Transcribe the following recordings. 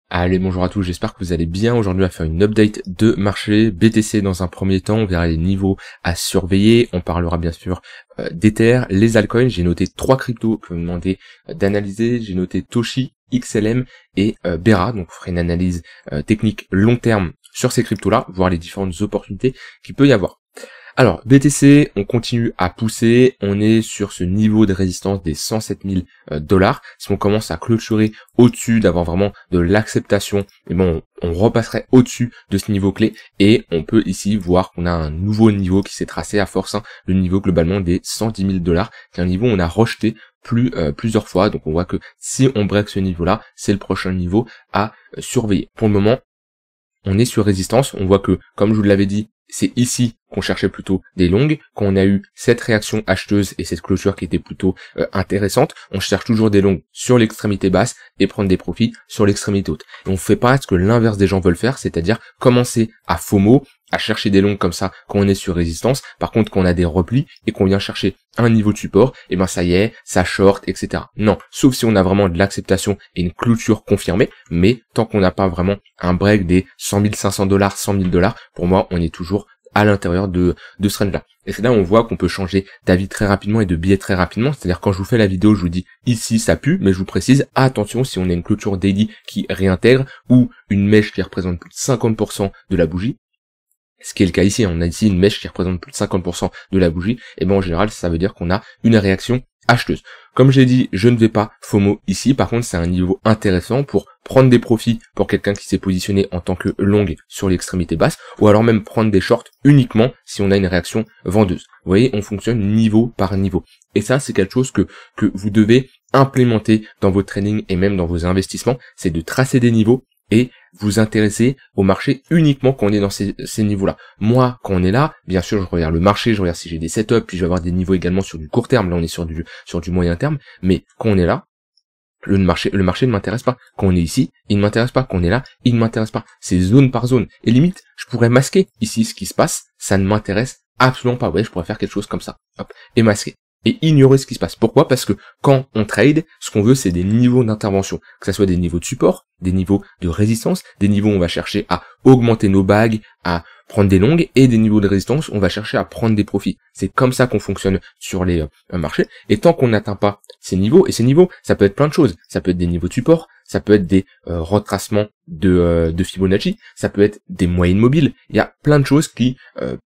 Allez, bonjour à tous, j'espère que vous allez bien. Aujourd'hui, on va faire une update de marché BTC dans un premier temps. On verra les niveaux à surveiller. On parlera bien sûr d'Ether, les altcoins. J'ai noté 3 cryptos que vous me demandez d'analyser. J'ai noté Toshi, XLM et Bera. Donc, on fera une analyse technique long terme sur ces cryptos-là, voir les différentes opportunités qu'il peut y avoir. Alors, BTC, on continue à pousser, on est sur ce niveau de résistance des 107 000 $. Si on commence à clôturer au-dessus, d'avoir vraiment de l'acceptation, et bon, on repasserait au-dessus de ce niveau clé, et on peut ici voir qu'on a un nouveau niveau qui s'est tracé à force, le niveau globalement des 110 000 $, qui est un niveau où on a rejeté plusieurs fois, donc on voit que si on break ce niveau-là, c'est le prochain niveau à surveiller. Pour le moment, on est sur résistance, on voit que, comme je vous l'avais dit, c'est ici qu'on cherchait plutôt des longues. Quand on a eu cette réaction acheteuse et cette clôture qui était plutôt intéressante, on cherche toujours des longues sur l'extrémité basse et prendre des profits sur l'extrémité haute. Et on fait pas ce que l'inverse des gens veulent faire, c'est-à-dire commencer à FOMO, à chercher des longues comme ça quand on est sur résistance. Par contre, quand on a des replis et qu'on vient chercher un niveau de support, et ben ça y est, ça short, etc. Non, sauf si on a vraiment de l'acceptation et une clôture confirmée, mais tant qu'on n'a pas vraiment un break des 100 500 $, 100 000 $, pour moi, on est toujours à l'intérieur de ce range-là. Et c'est là où on voit qu'on peut changer d'avis très rapidement et de biais très rapidement. C'est-à-dire quand je vous fais la vidéo, je vous dis ici ça pue, mais je vous précise, attention si on a une clôture daily qui réintègre ou une mèche qui représente plus de 50% de la bougie, ce qui est le cas ici, on a ici une mèche qui représente plus de 50% de la bougie, et ben en général ça veut dire qu'on a une réaction acheteuse. Comme j'ai dit, je ne vais pas FOMO ici, par contre c'est un niveau intéressant pour prendre des profits pour quelqu'un qui s'est positionné en tant que long sur l'extrémité basse, ou alors même prendre des shorts uniquement si on a une réaction vendeuse. Vous voyez, on fonctionne niveau par niveau. Et ça, c'est quelque chose que vous devez implémenter dans votre trading et même dans vos investissements, c'est de tracer des niveaux et vous intéresser au marché uniquement quand on est dans ces niveaux-là. Moi, quand on est là, bien sûr, je regarde le marché, je regarde si j'ai des setups, puis je vais avoir des niveaux également sur du court terme. Là, on est sur du moyen terme. Mais quand on est là, le marché ne m'intéresse pas. Quand on est ici, il ne m'intéresse pas. Quand on est là, il ne m'intéresse pas. C'est zone par zone. Et limite, je pourrais masquer ici ce qui se passe. Ça ne m'intéresse absolument pas. Vous voyez, je pourrais faire quelque chose comme ça. Hop, et masquer. Et ignorer ce qui se passe. Pourquoi? Parce que quand on trade, ce qu'on veut, c'est des niveaux d'intervention. Que ce soit des niveaux de support, des niveaux de résistance, des niveaux où on va chercher à augmenter nos bagues, à prendre des longues, et des niveaux de résistance où on va chercher à prendre des profits. C'est comme ça qu'on fonctionne sur les marchés. Et tant qu'on n'atteint pas ces niveaux, et ces niveaux, ça peut être plein de choses. Ça peut être des niveaux de support, ça peut être des retracements de Fibonacci, ça peut être des moyennes mobiles. Il y a plein de choses qui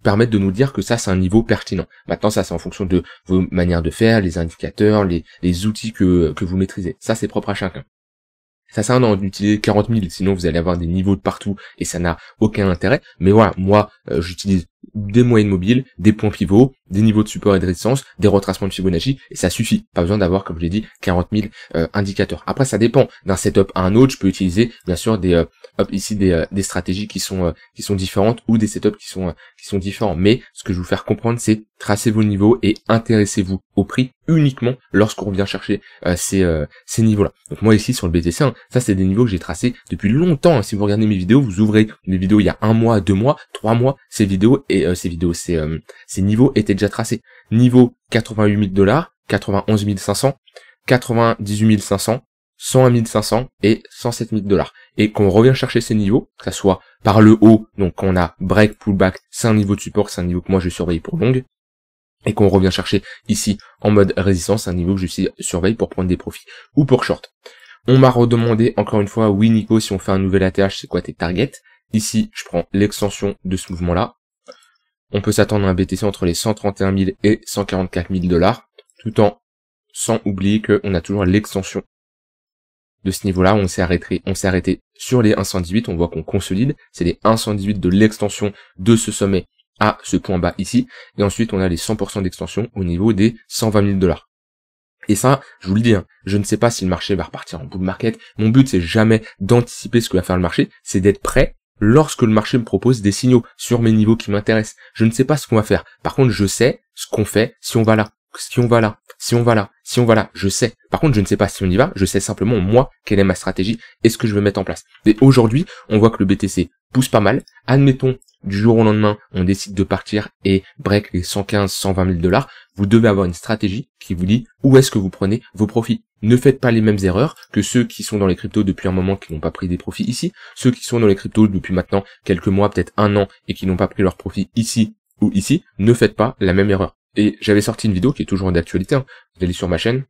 permettre de nous dire que ça c'est un niveau pertinent. Maintenant ça c'est en fonction de vos manières de faire, les indicateurs, les outils que vous maîtrisez. Ça c'est propre à chacun. Ça sert à rien d'utiliser 40 000, sinon vous allez avoir des niveaux de partout et ça n'a aucun intérêt. Mais voilà, moi j'utilise des moyennes mobiles, des points pivots, des niveaux de support et de résistance, des retracements de Fibonacci, et ça suffit. Pas besoin d'avoir, comme je l'ai dit, 40 000 indicateurs. Après, ça dépend d'un setup à un autre. Je peux utiliser, bien sûr, des stratégies qui sont différentes ou des setups qui sont différents. Mais ce que je veux vous faire comprendre, c'est tracer vos niveaux et intéressez-vous au prix uniquement lorsqu'on vient chercher ces niveaux-là. Donc moi ici sur le BTC, ça c'est des niveaux que j'ai tracés depuis longtemps. Si vous regardez mes vidéos, vous ouvrez mes vidéos il y a 1 mois, 2 mois, 3 mois, ces niveaux étaient déjà tracés. Niveau 88 000 $, 91 500, 98 500, 101 500 et 107 000 $. Et quand on revient chercher ces niveaux, que ça soit par le haut, donc quand on a break, pullback, c'est un niveau de support, c'est un niveau que moi je surveille pour longue. Et qu'on revient chercher ici en mode résistance, c'est un niveau que je surveille pour prendre des profits ou pour short. On m'a redemandé encore une fois, oui Nico, si on fait un nouvel ATH, c'est quoi tes targets? Ici, je prends l'extension de ce mouvement-là. On peut s'attendre à un BTC entre les 131 000 et 144 000 $, tout en sans oublier qu'on a toujours l'extension de ce niveau-là. On s'est arrêté sur les 118, on voit qu'on consolide, c'est les 118 de l'extension de ce sommet à ce point bas ici, et ensuite on a les 100% d'extension au niveau des 120 000 $. Et ça, je vous le dis, je ne sais pas si le marché va repartir en bull market. Mon but, c'est jamais d'anticiper ce que va faire le marché, c'est d'être prêt lorsque le marché me propose des signaux sur mes niveaux qui m'intéressent. Je ne sais pas ce qu'on va faire. Par contre, je sais ce qu'on fait si on va là. si on va là, si on va là, si on va là, je sais. Par contre, je ne sais pas si on y va, je sais simplement, moi, quelle est ma stratégie et ce que je veux mettre en place. Et aujourd'hui, on voit que le BTC pousse pas mal. Admettons, du jour au lendemain, on décide de partir et break les 115, 120 000 $. Vous devez avoir une stratégie qui vous dit où est-ce que vous prenez vos profits. Ne faites pas les mêmes erreurs que ceux qui sont dans les cryptos depuis un moment qui n'ont pas pris des profits ici, ceux qui sont dans les cryptos depuis maintenant quelques mois, peut-être un an, et qui n'ont pas pris leurs profits ici ou ici. Ne faites pas la même erreur. Et j'avais sorti une vidéo qui est toujours d'actualité, hein. Vous allez sur ma chaîne,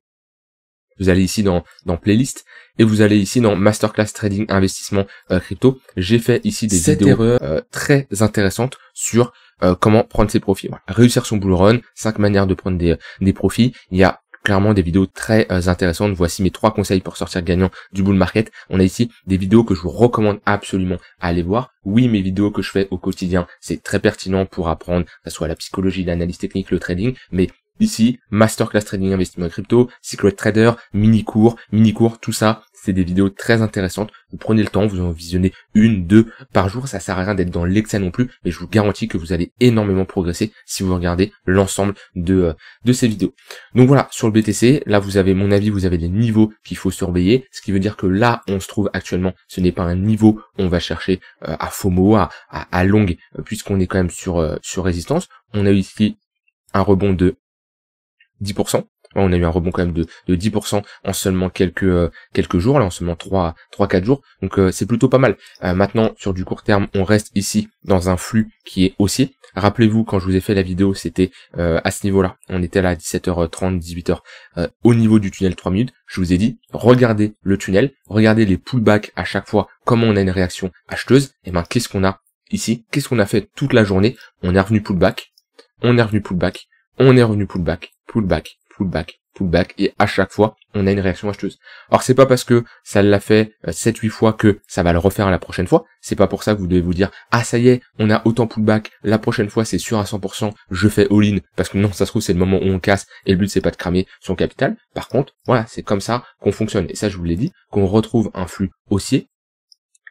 vous allez ici dans playlist, et vous allez ici dans Masterclass Trading Investissement Crypto. J'ai fait ici des vidéos très intéressantes sur comment prendre ses profits. Voilà. Réussir son bull run, 5 manières de prendre des profits. Il y a clairement des vidéos très intéressantes. Voici mes 3 conseils pour sortir gagnant du bull market. On a ici des vidéos que je vous recommande absolument à aller voir. Oui, mes vidéos que je fais au quotidien, c'est très pertinent pour apprendre, que ce soit la psychologie, l'analyse technique, le trading, mais ici, Masterclass Trading Investissement Crypto, Secret Trader, mini-cours, tout ça, c'est des vidéos très intéressantes. Vous prenez le temps, vous en visionnez 1, 2 par jour, ça sert à rien d'être dans l'excès non plus, mais je vous garantis que vous allez énormément progresser si vous regardez l'ensemble de ces vidéos. Donc voilà, sur le BTC, là vous avez mon avis, vous avez des niveaux qu'il faut surveiller, ce qui veut dire que là, on se trouve actuellement, ce n'est pas un niveau, on va chercher à FOMO, à longue, puisqu'on est quand même sur résistance. On a eu ici un rebond de 10%. On a eu un rebond quand même de 10% en seulement quelques jours, là en seulement 3-4 jours. Donc c'est plutôt pas mal. Maintenant, sur du court terme, on reste ici dans un flux qui est haussier. Rappelez-vous, quand je vous ai fait la vidéo, c'était à ce niveau-là. On était là à 17h30, 18h, au niveau du tunnel 3 minutes. Je vous ai dit, regardez le tunnel, regardez les pullbacks à chaque fois, comment on a une réaction acheteuse. Et ben, qu'est-ce qu'on a ici? Qu'est-ce qu'on a fait toute la journée? On est revenu pullback, on est revenu pullback, on est revenu pullback, et à chaque fois, on a une réaction acheteuse. Alors c'est pas parce que ça l'a fait 7-8 fois que ça va le refaire la prochaine fois, c'est pas pour ça que vous devez vous dire « Ah ça y est, on a autant pullback, la prochaine fois c'est sûr à 100%, je fais all-in », parce que non, ça se trouve c'est le moment où on casse, et le but c'est pas de cramer son capital. Par contre, voilà, c'est comme ça qu'on fonctionne, et ça je vous l'ai dit, qu'on retrouve un flux haussier,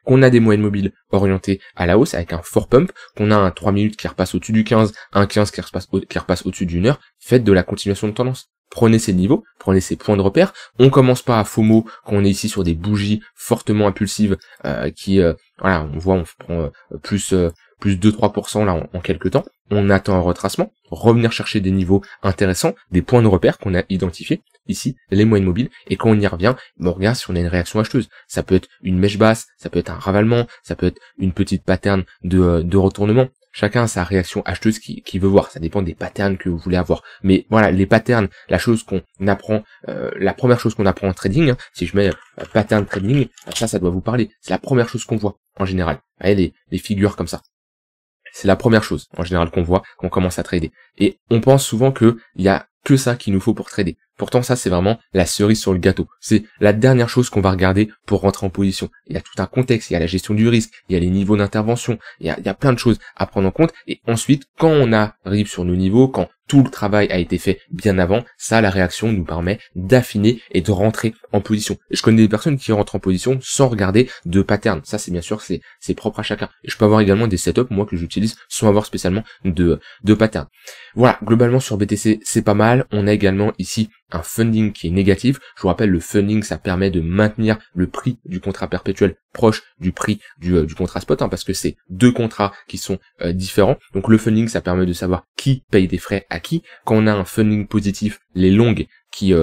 qu'on a des moyennes mobiles orientées à la hausse avec un fort pump, qu'on a un 3 minutes qui repasse au-dessus du 15, un 15 qui repasse au-dessus d'une heure, faites de la continuation de tendance. Prenez ces niveaux, prenez ces points de repère. On commence pas à FOMO quand on est ici sur des bougies fortement impulsives voilà, on voit, on prend plus 2-3% là en quelques temps. On attend un retracement, revenir chercher des niveaux intéressants, des points de repère qu'on a identifiés, ici les moyennes mobiles, et quand on y revient, on regarde si on a une réaction acheteuse. Ça peut être une mèche basse, ça peut être un ravalement, ça peut être une petite pattern de retournement. Chacun a sa réaction acheteuse qui veut voir, ça dépend des patterns que vous voulez avoir. Mais voilà, les patterns, la chose qu'on apprend, la première chose qu'on apprend en trading, hein, si je mets pattern trading, ça doit vous parler. C'est la première chose qu'on voit, en général. Vous voyez, les figures comme ça. C'est la première chose, en général, qu'on voit quand on commence à trader. Et on pense souvent qu'il y a que ça qu'il nous faut pour trader. Pourtant, ça, c'est vraiment la cerise sur le gâteau. C'est la dernière chose qu'on va regarder pour rentrer en position. Il y a tout un contexte, il y a la gestion du risque, il y a les niveaux d'intervention, il y a plein de choses à prendre en compte. Et ensuite, quand on arrive sur nos niveaux, quand tout le travail a été fait bien avant, ça, la réaction nous permet d'affiner et de rentrer en position. Et je connais des personnes qui rentrent en position sans regarder de pattern. Ça, c'est bien sûr, c'est propre à chacun. Et je peux avoir également des setups, moi, que j'utilise sans avoir spécialement de pattern. Voilà, globalement, sur BTC, c'est pas mal. On a également ici un funding qui est négatif. Je vous rappelle, le funding, ça permet de maintenir le prix du contrat perpétuel proche du prix du contrat spot, hein, parce que c'est deux contrats qui sont différents. Donc le funding, ça permet de savoir qui paye des frais à qui. Quand on a un funding positif, les longues qui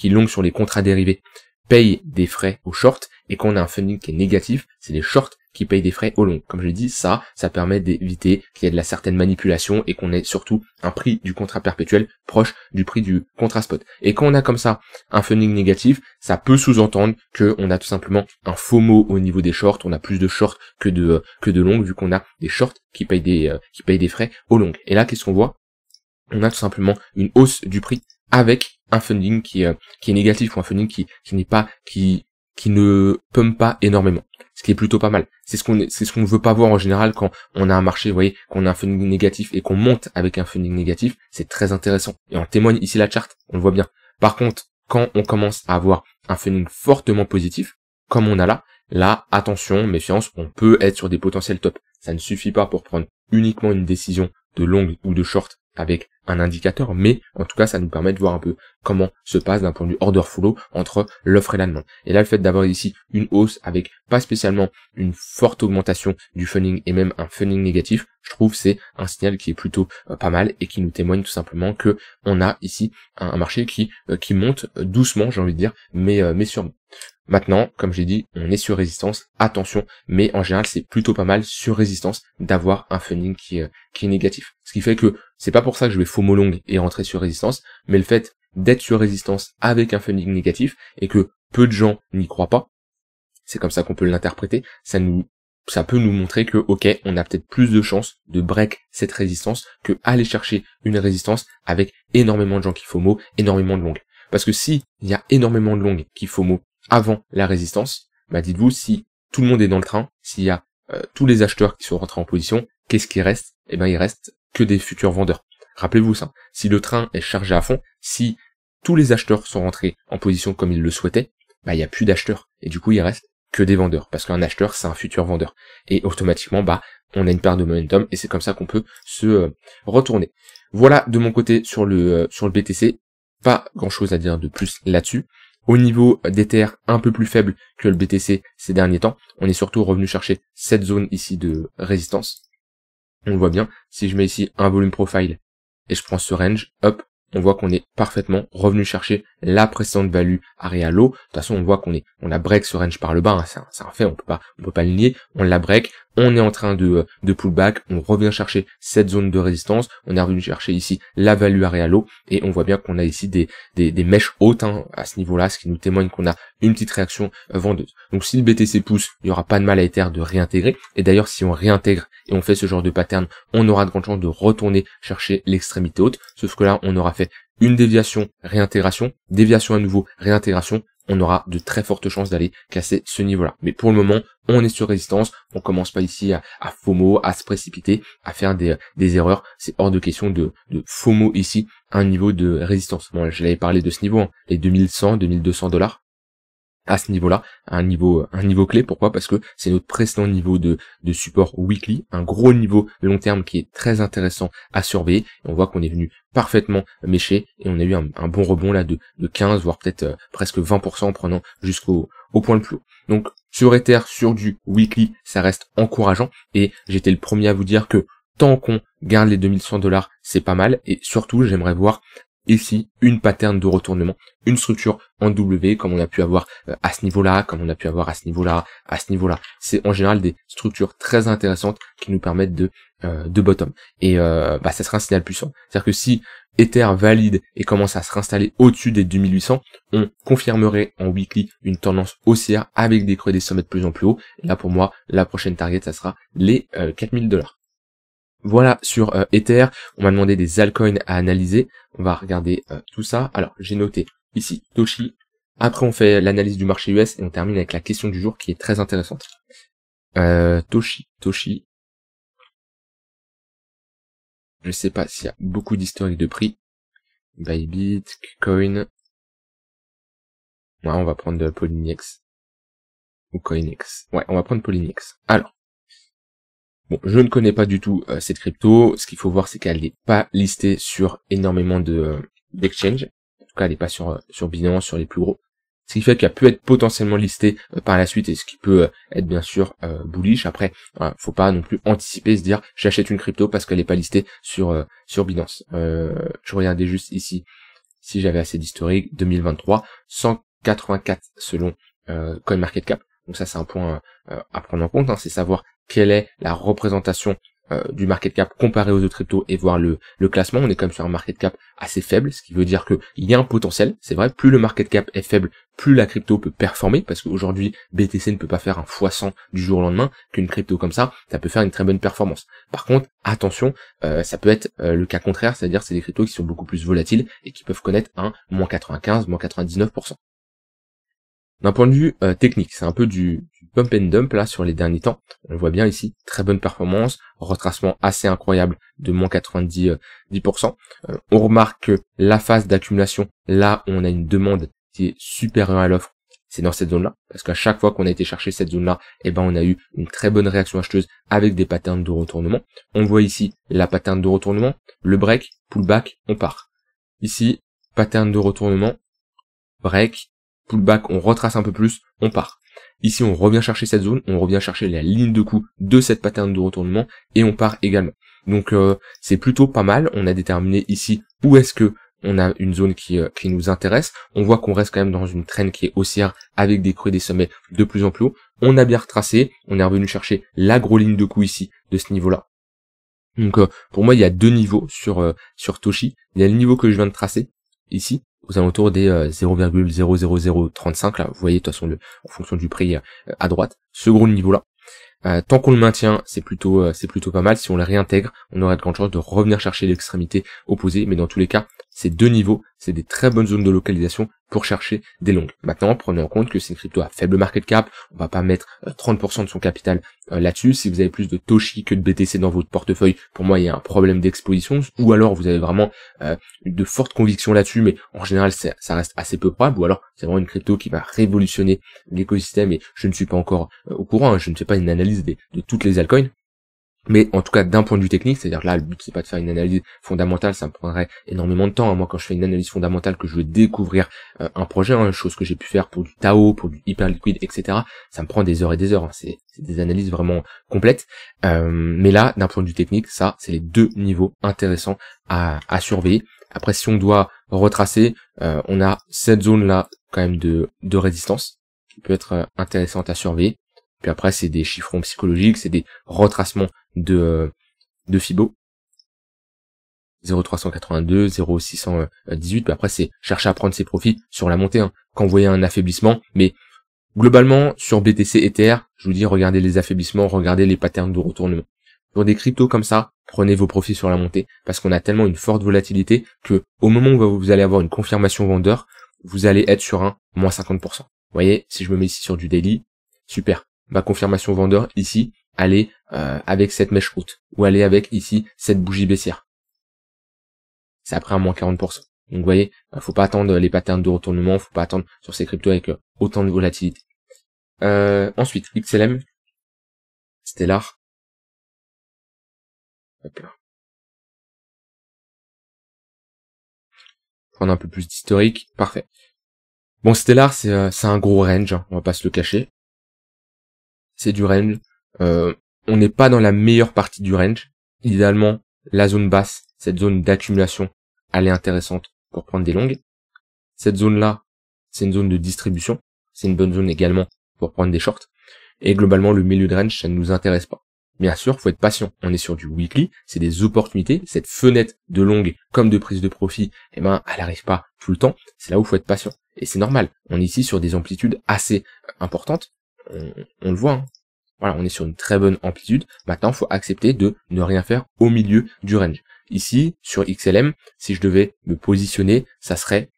longuent sur les contrats dérivés payent des frais aux shorts, et quand on a un funding qui est négatif, c'est les shorts qui payent des frais au long. Comme je l'ai dit, ça permet d'éviter qu'il y ait de la certaine manipulation et qu'on ait surtout un prix du contrat perpétuel proche du prix du contrat spot. Et quand on a comme ça un funding négatif, ça peut sous-entendre qu'on a tout simplement un FOMO au niveau des shorts, on a plus de shorts que de longues, vu qu'on a des shorts qui payent des frais au long. Et là, qu'est-ce qu'on voit? On a tout simplement une hausse du prix avec un funding qui est négatif, ou un funding qui ne pump pas énormément. Ce qui est plutôt pas mal. C'est ce qu'on ne veut pas voir en général quand on a un marché, vous voyez, quand on a un funding négatif et qu'on monte avec un funding négatif, c'est très intéressant. Et on témoigne ici la charte, on le voit bien. Par contre, quand on commence à avoir un funding fortement positif, comme on a là, attention, méfiance, on peut être sur des potentiels top. Ça ne suffit pas pour prendre uniquement une décision de long ou de short avec un indicateur, mais en tout cas ça nous permet de voir un peu comment se passe d'un point de vue order flow entre l'offre et la demande. Et là le fait d'avoir ici une hausse avec pas spécialement une forte augmentation du funding et même un funding négatif, je trouve c'est un signal qui est plutôt pas mal et qui nous témoigne tout simplement que on a ici un marché qui monte doucement, j'ai envie de dire, mais sûrement. Maintenant, comme j'ai dit, on est sur résistance, attention, mais en général c'est plutôt pas mal sur résistance d'avoir un funding qui est négatif. Ce qui fait que c'est pas pour ça que je vais FOMO long et rentrer sur résistance, mais le fait d'être sur résistance avec un funding négatif et que peu de gens n'y croient pas, c'est comme ça qu'on peut l'interpréter, ça peut nous montrer que ok, on a peut-être plus de chances de break cette résistance que aller chercher une résistance avec énormément de gens qui FOMO, énormément de longues. Parce que si il y a énormément de longues qui FOMO avant la résistance, bah dites-vous, si tout le monde est dans le train, s'il y a tous les acheteurs qui sont rentrés en position, qu'est-ce qui reste? Eh ben il reste que des futurs vendeurs. Rappelez-vous ça. Si le train est chargé à fond, si tous les acheteurs sont rentrés en position comme ils le souhaitaient, bah il n'y a plus d'acheteurs. Et du coup il reste que des vendeurs. Parce qu'un acheteur c'est un futur vendeur. Et automatiquement bah on a une perte de momentum et c'est comme ça qu'on peut se retourner. Voilà de mon côté sur le BTC. Pas grand chose à dire de plus là-dessus. Au niveau d'Ether, un peu plus faible que le BTC ces derniers temps, on est surtout revenu chercher cette zone ici de résistance. On le voit bien, si je mets ici un volume profile et je prends ce range, hop, on voit qu'on est parfaitement revenu chercher la précédente value area low. De toute façon, on voit qu'on a break ce range par le bas, hein, c'est un fait, on peut pas le nier, on l'a break, on est en train de pullback, on revient chercher cette zone de résistance, on est revenu chercher ici la value area low, et on voit bien qu'on a ici des mèches hautes hein, à ce niveau-là, ce qui nous témoigne qu'on a une petite réaction vendeuse. Donc si le BTC pousse, il n'y aura pas de mal à Ether de réintégrer, et d'ailleurs si on réintègre et on fait ce genre de pattern, on aura de grandes chances de retourner chercher l'extrémité haute, sauf que là on aura fait une déviation, réintégration, déviation à nouveau, réintégration, on aura de très fortes chances d'aller casser ce niveau-là. Mais pour le moment, on est sur résistance, on commence pas ici à FOMO, à se précipiter, à faire des erreurs, c'est hors de question de FOMO ici, un niveau de résistance. Bon, je l'avais parlé de ce niveau, hein, les 2100, 2200 $. À ce niveau-là, un niveau clé. Pourquoi? Parce que c'est notre précédent niveau de support weekly, un gros niveau long terme qui est très intéressant à surveiller. Et on voit qu'on est venu parfaitement mécher et on a eu un bon rebond là de 15 voire peut-être presque 20% en prenant jusqu'au point le plus haut. Donc sur Ether, sur du weekly, ça reste encourageant et j'étais le premier à vous dire que tant qu'on garde les 2100 $, c'est pas mal et surtout j'aimerais voir ici une pattern de retournement, une structure en W comme on a pu avoir à ce niveau-là, comme on a pu avoir à ce niveau-là, à ce niveau-là. C'est en général des structures très intéressantes qui nous permettent de bottom. Et ça sera un signal puissant. C'est-à-dire que si Ether valide et commence à se réinstaller au-dessus des 2800, on confirmerait en weekly une tendance haussière avec des creux des sommets de plus en plus haut. Et là pour moi, la prochaine target, ça sera les 4000 $. Voilà sur Ether, on m'a demandé des altcoins à analyser, on va regarder tout ça. Alors j'ai noté ici Toshi, après on fait l'analyse du marché US et on termine avec la question du jour qui est très intéressante. Toshi, je sais pas s'il y a beaucoup d'historique de prix. Bybit, Coin, ouais, on va prendre de Poloniex ou Coinex. Ouais, on va prendre Poloniex. Alors. Bon, je ne connais pas du tout cette crypto. Ce qu'il faut voir, c'est qu'elle n'est pas listée sur énormément d'exchanges. En tout cas, elle n'est pas sur Binance, sur les plus gros. Ce qui fait qu'elle peut être potentiellement listée par la suite et ce qui peut être bien sûr bullish. Après, voilà, faut pas non plus anticiper, se dire j'achète une crypto parce qu'elle n'est pas listée sur Binance. Je regardais juste ici si j'avais assez d'historique. 2023, 184 selon CoinMarketCap. Donc ça, c'est un point à prendre en compte, hein, c'est savoir quelle est la représentation du market cap comparé aux autres cryptos et voir le classement. On est quand même sur un market cap assez faible, ce qui veut dire qu'il y a un potentiel. C'est vrai, plus le market cap est faible, plus la crypto peut performer, parce qu'aujourd'hui, BTC ne peut pas faire un x100 du jour au lendemain, qu'une crypto comme ça peut faire une très bonne performance. Par contre, attention, ça peut être le cas contraire, c'est-à-dire c'est des cryptos qui sont beaucoup plus volatiles et qui peuvent connaître un moins 95, moins 99%. D'un point de vue technique, c'est un peu du pump and dump là sur les derniers temps. On le voit bien ici, très bonne performance, retracement assez incroyable de moins 90%. On remarque que la phase d'accumulation, là on a une demande qui est supérieure à l'offre, c'est dans cette zone-là, parce qu'à chaque fois qu'on a été chercher cette zone-là, eh ben on a eu une très bonne réaction acheteuse avec des patterns de retournement. On voit ici la pattern de retournement, le break, pullback, on part. Ici, pattern de retournement, break, pullback, on retrace un peu plus, on part. Ici, on revient chercher cette zone, on revient chercher la ligne de coup de cette pattern de retournement et on part également. Donc c'est plutôt pas mal. On a déterminé ici où est-ce que on a une zone qui nous intéresse. On voit qu'on reste quand même dans une trend qui est haussière avec des creux et des sommets de plus en plus haut. On a bien retracé, on est revenu chercher la grosse ligne de coup ici de ce niveau-là. Donc pour moi, il y a deux niveaux sur Toshi. Il y a le niveau que je viens de tracer ici, aux alentours des 0,00035 là. Vous voyez de toute façon en fonction du prix à droite, ce gros niveau-là. Tant qu'on le maintient, c'est plutôt pas mal. Si on le réintègre, on aurait de grandes chances de revenir chercher l'extrémité opposée. Mais dans tous les cas, ces deux niveaux, c'est des très bonnes zones de localisation pour chercher des longues. Maintenant, prenez en compte que c'est une crypto à faible market cap. On va pas mettre 30% de son capital là-dessus. Si vous avez plus de Toshi que de BTC dans votre portefeuille, pour moi, il y a un problème d'exposition. Ou alors, vous avez vraiment de fortes convictions là-dessus, mais en général, ça reste assez peu probable. Ou alors, c'est vraiment une crypto qui va révolutionner l'écosystème et je ne suis pas encore au courant. Hein. Je ne fais pas une analyse de toutes les altcoins. Mais en tout cas, d'un point de vue technique, c'est-à-dire là, le but c'est pas de faire une analyse fondamentale, ça me prendrait énormément de temps. Hein. Moi, quand je fais une analyse fondamentale, que je veux découvrir un projet, hein, chose que j'ai pu faire pour du Tao, pour du Hyperliquid, etc., ça me prend des heures et des heures. Hein. C'est des analyses vraiment complètes. Mais là, d'un point de vue technique, ça, c'est les deux niveaux intéressants à surveiller. Après, si on doit retracer, on a cette zone-là quand même de résistance qui peut être intéressante à surveiller. Puis après, c'est des chiffrons psychologiques, c'est des retracements de Fibo. 0,382, 0,618, puis après, c'est chercher à prendre ses profits sur la montée, hein, quand vous voyez un affaiblissement. Mais globalement, sur BTC Ether, je vous dis, regardez les affaiblissements, regardez les patterns de retournement. Pour des cryptos comme ça, prenez vos profits sur la montée, parce qu'on a tellement une forte volatilité que au moment où vous allez avoir une confirmation vendeur, vous allez être sur un moins 50%. Vous voyez, si je me mets ici sur du daily, super. Ma confirmation vendeur ici, aller avec cette mèche haute, ou aller avec ici cette bougie baissière. C'est après un moins 40%. Donc vous voyez, faut pas attendre les patterns de retournement, faut pas attendre sur ces cryptos avec autant de volatilité. Ensuite, XLM, Stellar. Hop là. Prendre un peu plus d'historique, parfait. Bon, Stellar, c'est un gros range, hein, on va pas se le cacher. C'est du range. On n'est pas dans la meilleure partie du range. Idéalement, la zone basse, cette zone d'accumulation, elle est intéressante pour prendre des longues. Cette zone-là, c'est une zone de distribution. C'est une bonne zone également pour prendre des shorts. Et globalement, le milieu de range, ça ne nous intéresse pas. Bien sûr, faut être patient. On est sur du weekly, c'est des opportunités. Cette fenêtre de longue comme de prise de profit, eh ben, elle arrive pas tout le temps. C'est là où faut être patient. Et c'est normal. On est ici sur des amplitudes assez importantes. On le voit, hein. Voilà, on est sur une très bonne amplitude. Maintenant, il faut accepter de ne rien faire au milieu du range. Ici, sur XLM, si je devais me positionner, ça serait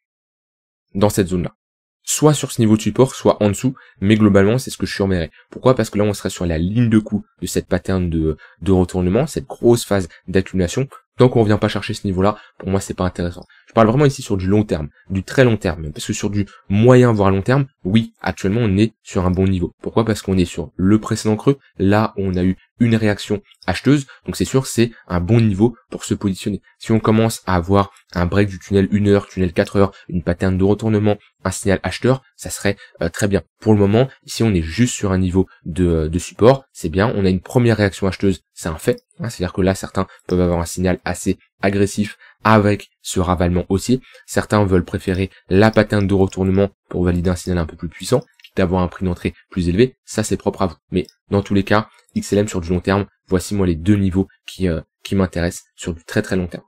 dans cette zone-là. Soit sur ce niveau de support, soit en dessous, mais globalement, c'est ce que je surveillerais. Pourquoi? Parce que là, on serait sur la ligne de coup de cette pattern de retournement, cette grosse phase d'accumulation. Tant qu'on revient pas chercher ce niveau-là, pour moi, c'est pas intéressant. Je parle vraiment ici sur du long terme, du très long terme, parce que sur du moyen voire long terme, oui, actuellement, on est sur un bon niveau. Pourquoi? Parce qu'on est sur le précédent creux, là où on a eu une réaction acheteuse, donc c'est sûr, c'est un bon niveau pour se positionner. Si on commence à avoir un break du tunnel 1 heure, tunnel 4 heures, une pattern de retournement, un signal acheteur, ça serait très bien. Pour le moment, ici, on est juste sur un niveau de support, c'est bien, on a une première réaction acheteuse, c'est un fait, hein, c'est-à-dire que là, certains peuvent avoir un signal assez agressif avec ce ravalement haussier. Certains veulent préférer la pattern de retournement pour valider un signal un peu plus puissant, quitte à avoir un prix d'entrée plus élevé. Ça, c'est propre à vous. Mais dans tous les cas, XLM sur du long terme, voici moi les deux niveaux qui m'intéressent sur du très très long terme.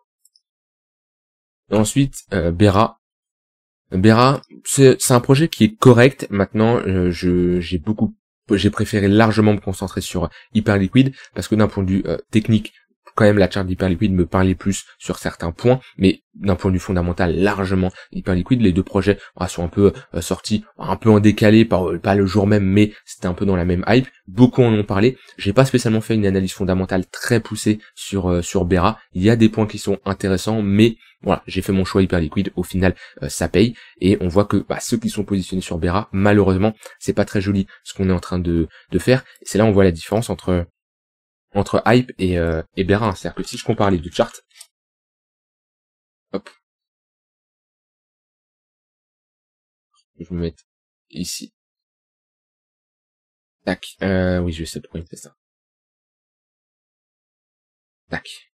Et ensuite, Bera. Bera, c'est un projet qui est correct. Maintenant, j'ai préféré largement me concentrer sur Hyperliquid parce que d'un point de vue technique, quand même la charte d'Hyperliquid me parlait plus sur certains points, mais d'un point de vue fondamental, largement Hyperliquid. Les deux projets sont un peu sortis, un peu en décalé, pas le jour même, mais c'était un peu dans la même hype. Beaucoup en ont parlé. J'ai pas spécialement fait une analyse fondamentale très poussée sur Bera. Il y a des points qui sont intéressants, mais voilà, j'ai fait mon choix hyper liquide, au final ça paye, et on voit que ceux qui sont positionnés sur Bera, malheureusement, c'est pas très joli ce qu'on est en train de faire, et c'est là où on voit la différence entre Hype et Bera, hein. C'est-à-dire que si je compare les deux charts, hop, je vais me mettre ici, tac, oui je sais pourquoi il me fait ça, tac.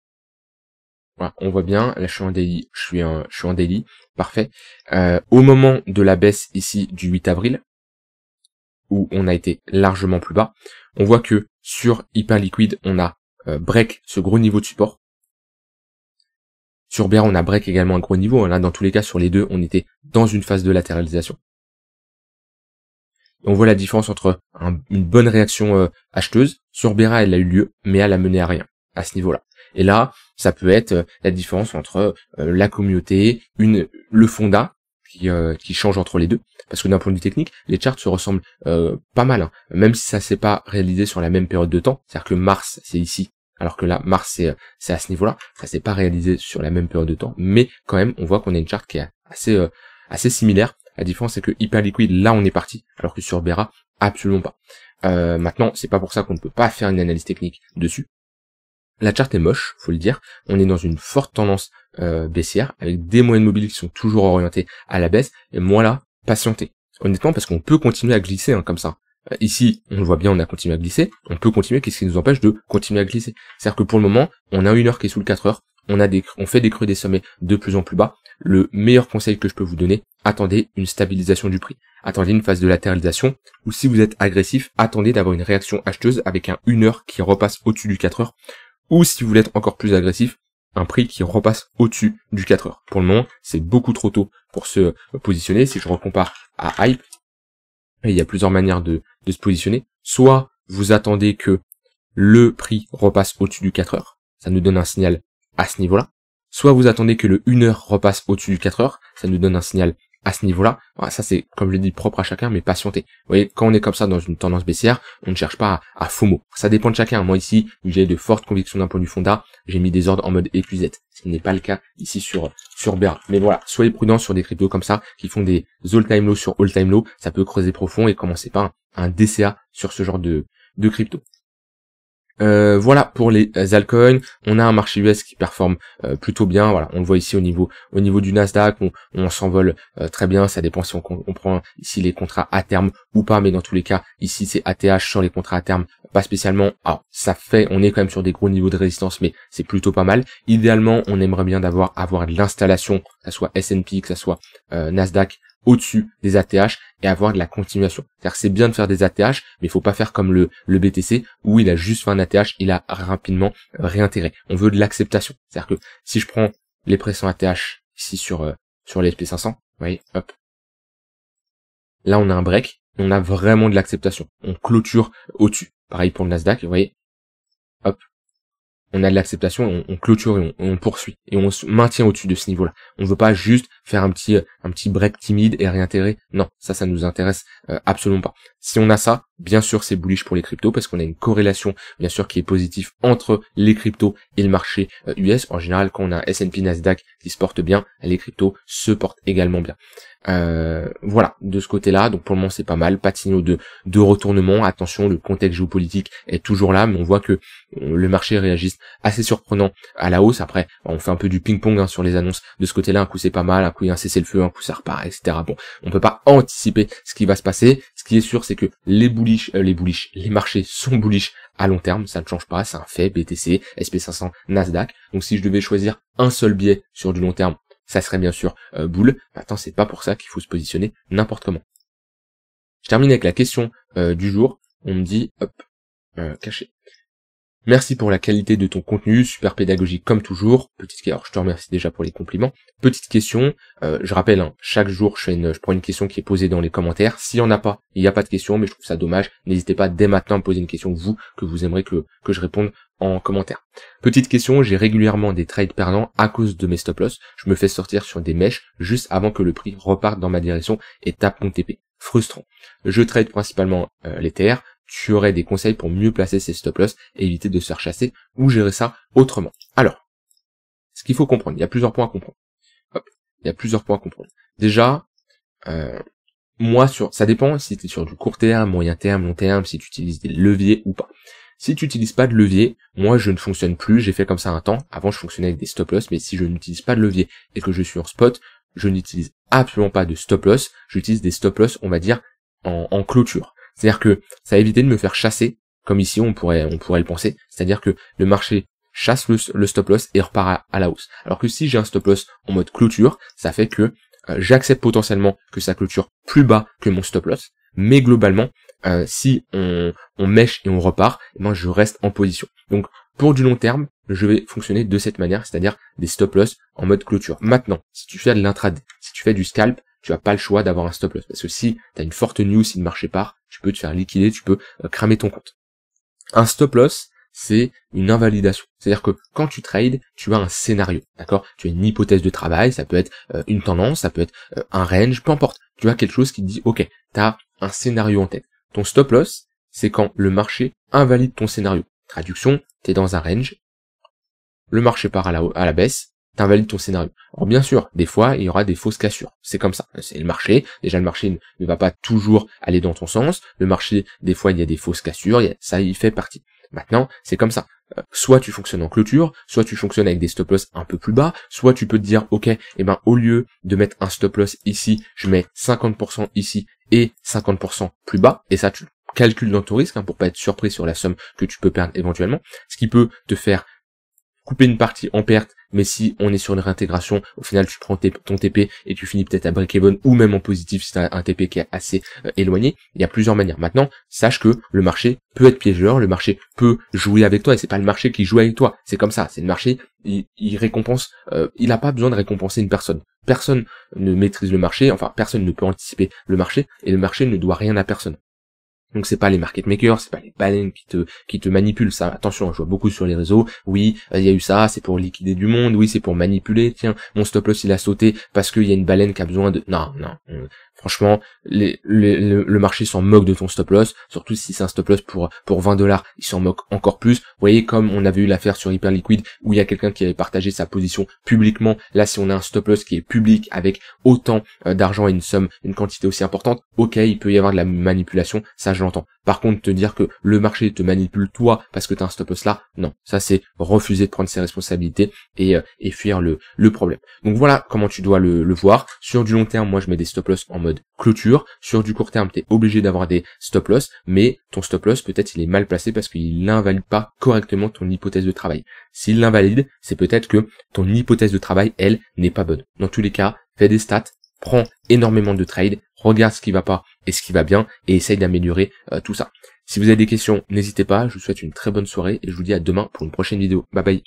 Voilà, on voit bien, là je suis en daily, je suis en daily, parfait. Au moment de la baisse ici du 8 avril, où on a été largement plus bas, on voit que sur Hyper Liquid, on a break ce gros niveau de support. Sur Bera, on a break également un gros niveau. Là, dans tous les cas, sur les deux, on était dans une phase de latéralisation. Et on voit la différence entre une bonne réaction acheteuse. Sur Bera, elle a eu lieu, mais elle a mené à rien à ce niveau-là. Et là, ça peut être la différence entre la communauté, le fonda qui change entre les deux. Parce que d'un point de vue technique, les charts se ressemblent pas mal, hein. Même si ça s'est pas réalisé sur la même période de temps. C'est-à-dire que Mars, c'est ici, alors que là, Mars, c'est à ce niveau-là. Ça s'est pas réalisé sur la même période de temps. Mais quand même, on voit qu'on a une chart qui est assez similaire. La différence, c'est que Hyper Liquid, là, on est parti, alors que sur Bera, absolument pas. Maintenant, c'est pas pour ça qu'on ne peut pas faire une analyse technique dessus. La chart est moche, faut le dire. On est dans une forte tendance baissière, avec des moyennes mobiles qui sont toujours orientées à la baisse. Et moi là, patientez. Honnêtement, parce qu'on peut continuer à glisser comme ça. Ici, on le voit bien, on a continué à glisser. On peut continuer, qu'est-ce qui nous empêche de continuer à glisser? C'est-à-dire que pour le moment, on a une heure qui est sous le 4 heures. On fait des creux des sommets de plus en plus bas. Le meilleur conseil que je peux vous donner, attendez une stabilisation du prix. Attendez une phase de latéralisation, ou si vous êtes agressif, attendez d'avoir une réaction acheteuse avec un 1 heure qui repasse au-dessus du 4 heures. Ou si vous voulez être encore plus agressif, un prix qui repasse au-dessus du 4 heures. Pour le moment, c'est beaucoup trop tôt pour se positionner. Si je recompare à Hype, il y a plusieurs manières de se positionner. Soit vous attendez que le prix repasse au-dessus du 4 heures. Ça nous donne un signal à ce niveau-là. Soit vous attendez que le 1 heure repasse au-dessus du 4 heures. Ça nous donne un signal à ce niveau-là. Voilà, ça c'est, comme je l'ai dit, propre à chacun, mais patientez. Vous voyez, quand on est comme ça dans une tendance baissière, on ne cherche pas à FOMO. Ça dépend de chacun. Moi ici, j'ai de fortes convictions d'un point de vue fonda, j'ai mis des ordres en mode épuisette. Ce qui n'est pas le cas ici sur Bera. Mais voilà, soyez prudents sur des cryptos comme ça, qui font des all-time low sur all-time low. Ça peut creuser profond et commencez pas un DCA sur ce genre de crypto. Voilà pour les altcoins. On a un marché US qui performe plutôt bien. Voilà, on le voit ici au niveau du Nasdaq, on s'envole très bien. Ça dépend si on prend ici les contrats à terme ou pas, mais dans tous les cas, ici c'est ATH sur les contrats à terme, pas spécialement. Alors on est quand même sur des gros niveaux de résistance, mais c'est plutôt pas mal. Idéalement, on aimerait bien avoir de l'installation, que ça soit S&P, que ça soit Nasdaq, au-dessus des ATH et avoir de la continuation. C'est-à-dire que c'est bien de faire des ATH, mais il faut pas faire comme le BTC où il a juste fait un ATH, il a rapidement réintégré. On veut de l'acceptation. C'est-à-dire que si je prends les pressants ATH ici sur les SP500, vous voyez, hop. Là, on a un break, on a vraiment de l'acceptation. On clôture au-dessus. Pareil pour le Nasdaq, vous voyez, hop. On a de l'acceptation, on clôture et on poursuit. Et on se maintient au-dessus de ce niveau-là. On ne veut pas juste faire un petit break timide et réintégrer. Non, ça nous intéresse absolument pas. Si on a ça, bien sûr c'est bullish pour les cryptos parce qu'on a une corrélation bien sûr qui est positive entre les cryptos et le marché US. En général, quand on a S&P Nasdaq qui se porte bien, les cryptos se portent également bien. Voilà, de ce côté-là, donc pour le moment c'est pas mal, pas de signaux de retournement. Attention, le contexte géopolitique est toujours là, mais on voit que le marché réagit assez surprenant à la hausse. Après, on fait un peu du ping-pong sur les annonces de ce côté-là, un coup c'est pas mal, un coup il y a un cessez-le-feu, un coup ça repart, etc. Bon, on peut pas anticiper ce qui va se passer. Ce qui est sûr, c'est que les marchés sont bullish à long terme, ça ne change pas, c'est un fait, BTC, SP500, Nasdaq. Donc si je devais choisir un seul biais sur du long terme, ça serait bien sûr bull. Maintenant, c'est pas pour ça qu'il faut se positionner n'importe comment. Je termine avec la question du jour. On me dit, hop, caché. Merci pour la qualité de ton contenu, super pédagogique comme toujours. Alors je te remercie déjà pour les compliments. Petite question, je rappelle, chaque jour je prends une question qui est posée dans les commentaires. S'il y en a pas, il n'y a pas de question, mais je trouve ça dommage. N'hésitez pas dès maintenant à me poser une question que vous aimeriez que je réponde en commentaire. Petite question, j'ai régulièrement des trades perdants à cause de mes stop loss. Je me fais sortir sur des mèches juste avant que le prix reparte dans ma direction et tape mon TP. Frustrant. Je trade principalement l'Ether. Tu aurais des conseils pour mieux placer ces stop loss et éviter de se faire chasser ou gérer ça autrement. Alors, ce qu'il faut comprendre, il y a plusieurs points à comprendre. Il y a plusieurs points à comprendre. Déjà, moi, ça dépend si tu es sur du court terme, moyen terme, long terme, si tu utilises des leviers ou pas. Si tu n'utilises pas de levier, moi je ne fonctionne plus, j'ai fait comme ça un temps, avant je fonctionnais avec des stop loss, mais si je n'utilise pas de levier et que je suis en spot, je n'utilise absolument pas de stop loss, j'utilise des stop loss, on va dire, en clôture. C'est-à-dire que ça va éviter de me faire chasser, comme ici on pourrait le penser, c'est-à-dire que le marché chasse le stop loss et repart à la hausse. Alors que si j'ai un stop loss en mode clôture, ça fait que j'accepte potentiellement que ça clôture plus bas que mon stop loss, mais globalement, si on mèche et on repart, moi je reste en position. Donc pour du long terme, je vais fonctionner de cette manière, c'est-à-dire des stop loss en mode clôture. Maintenant, si tu fais de l'intraday, si tu fais du scalp, tu n'as pas le choix d'avoir un stop loss, parce que si tu as une forte news, si le marché part, tu peux te faire liquider, tu peux cramer ton compte. Un stop loss, c'est une invalidation. C'est-à-dire que quand tu trades, tu as un scénario, d'accord? Tu as une hypothèse de travail, ça peut être une tendance, ça peut être un range, peu importe. Tu as quelque chose qui te dit, ok, tu as un scénario en tête. Ton stop loss, c'est quand le marché invalide ton scénario. Traduction, tu es dans un range, le marché part à la baisse, t'invalides ton scénario. Alors bien sûr, des fois, il y aura des fausses cassures. C'est comme ça. C'est le marché. Déjà, le marché ne va pas toujours aller dans ton sens. Le marché, des fois, il y a des fausses cassures. Ça y fait partie. Maintenant, c'est comme ça. Soit tu fonctionnes en clôture, soit tu fonctionnes avec des stop loss un peu plus bas, soit tu peux te dire, ok, au lieu de mettre un stop loss ici, je mets 50% ici et 50% plus bas. Et ça, tu calcules dans ton risque, pour pas être surpris sur la somme que tu peux perdre éventuellement. Ce qui peut te faire couper une partie en perte, mais si on est sur une réintégration, au final tu prends ton TP et tu finis peut-être à break-even ou même en positif si tu as un TP qui est assez éloigné. Il y a plusieurs manières. Maintenant, sache que le marché peut être piégeur, le marché peut jouer avec toi et c'est pas le marché qui joue avec toi. C'est comme ça, c'est le marché, il récompense, il n'a pas besoin de récompenser une personne. Personne ne maîtrise le marché, enfin personne ne peut anticiper le marché et le marché ne doit rien à personne. Donc c'est pas les market makers, c'est pas les baleines qui te manipulent, ça. Attention, je vois beaucoup sur les réseaux. Oui, il y a eu ça, c'est pour liquider du monde. Oui, c'est pour manipuler. Tiens, mon stop loss il a sauté parce qu'il y a une baleine qui a besoin de. Non. Franchement, le marché s'en moque de ton stop loss, surtout si c'est un stop loss pour $20, il s'en moque encore plus. Vous voyez, comme on avait eu l'affaire sur Hyperliquid où il y a quelqu'un qui avait partagé sa position publiquement. Là, si on a un stop loss qui est public avec autant d'argent et une quantité aussi importante, ok, il peut y avoir de la manipulation, ça je l'entends. Par contre, te dire que le marché te manipule toi parce que tu as un stop loss là, non, ça c'est refuser de prendre ses responsabilités et fuir le problème. Donc voilà comment tu dois le voir. Sur du long terme, moi je mets des stop loss en mode clôture. Sur du court terme, tu es obligé d'avoir des stop loss, mais ton stop loss peut-être il est mal placé parce qu'il n'invalide pas correctement ton hypothèse de travail. S'il l'invalide, c'est peut-être que ton hypothèse de travail, elle, n'est pas bonne. Dans tous les cas, fais des stats, prends énormément de trades, regarde ce qui va pas et ce qui va bien et essaye d'améliorer tout ça. Si vous avez des questions, n'hésitez pas, je vous souhaite une très bonne soirée et je vous dis à demain pour une prochaine vidéo. Bye bye.